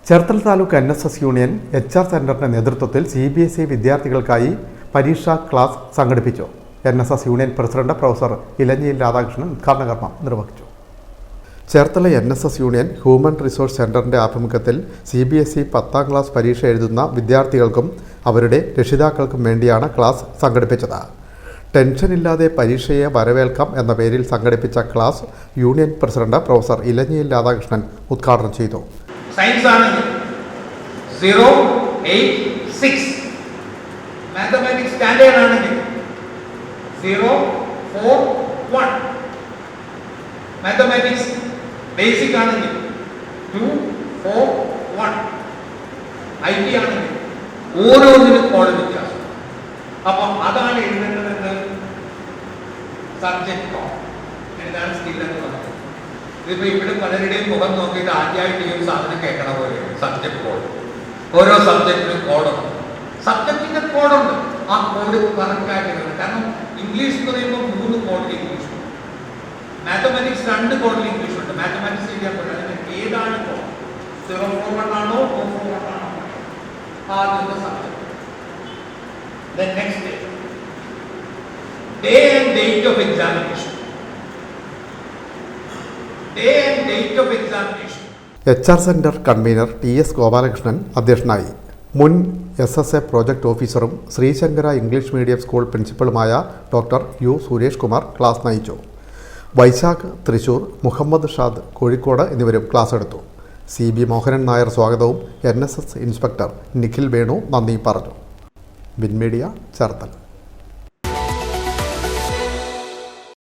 Cherthala taluk NSS union HR സെന്ററിന്റെ നേതൃത്വത്തിൽ CBSE വിദ്യാർത്ഥികൾക്കായി പരീക്ഷാ ക്ലാസ് സംഘടിപ്പിച്ചു. NSS union president professor ഇലഞ്ഞിയിൽ Radhakrishnan ഉദ്ഘാടന കർമ്മം നിർവഹിച്ചു. Cherthala NSS union human resource സെന്ററിന്റെ ആഭിമുഖ്യത്തിൽ CBSE 10ാം ക്ലാസ് പരീക്ഷ എഴുതുന്ന വിദ്യാർത്ഥികൾക്കും അവരുടെ രക്ഷിതാക്കൾക്കും വേണ്ടിയാണ് ക്ലാസ് സംഘടിപ്പിച്ചത്. ടെൻഷനില്ലാതെ പരീക്ഷയെ വരവേൽക്കാം എന്ന പേരിൽ സംഘടിപ്പിച്ച class union president professor ഇലഞ്ഞിയിൽ Radhakrishnan ഉദ്ഘാടനം ചെയ്തു. സയൻസ് ആണെങ്കിൽ 0, 8, 6. മാത്തമാറ്റിക്സ് സ്റ്റാൻഡേർഡ് ആണെങ്കിൽ 0, 4, 1. മാത്തമാറ്റിക്സ് ബേസിക് ആണെങ്കിൽ 2, 4, 1. IT ആണെങ്കിൽ ഓരോന്നിനും കോഡ് വ്യത്യാസം. അപ്പം അതാണ് എഴുതേണ്ടതെന്ന് സബ്ജക്ട് കോഡ്. എന്താണ് സ്കിൽ എന്ന് പറയുന്നത്? ഇതിപ്പോ ഇവിടെ പലരുടെയും മുഖം നോക്കിയിട്ട് ആദ്യമായിട്ട് ഈ ഒരു സാധനം കേൾക്കണ പോലെ സബ്ജക്ട് കോഡ്. ഓരോ സബ്ജക്റ്റിനും കോഡുണ്ട്, സബ്ജക്റ്റിന്റെ കോഡുണ്ട്. ആ കോഡ് കറക്റ്റായിട്ട്, കാരണം ഇംഗ്ലീഷ് എന്ന് പറയുമ്പോൾ 3 കോഡിൽ ഇംഗ്ലീഷ് ഉണ്ട്, മാത്തമാറ്റിക്സ് 2 കോഡിൽ ഇംഗ്ലീഷ് ഉണ്ട്. മാത്തമാറ്റിക്സ് എഴുതിയാൽ പോലെ അതിന് ഏതാണ് കോഡ്? 041 ആണോ 441 ആണോ? ആദ്യത്തെ subject. Then next day and date of examination. HR centre convener TS Gopalakrishnan അധ്യക്ഷനായി. മുൻ SSA പ്രോജക്ട് ഓഫീസറും ശ്രീശങ്കര ഇംഗ്ലീഷ് മീഡിയം സ്കൂൾ പ്രിൻസിപ്പലുമായ doctor U Suresh Kumar class നയിച്ചു. വൈശാഖ് തൃശൂർ, മുഹമ്മദ് ഷാദ് കോഴിക്കോട് എന്നിവരും ക്ലാസ് എടുത്തു. CB മോഹനൻ നായർ സ്വാഗതവും NSS ഇൻസ്പെക്ടർ നിഖിൽ വേണു നന്ദി പറഞ്ഞു. വിൻമീഡിയ ചേർത്തല.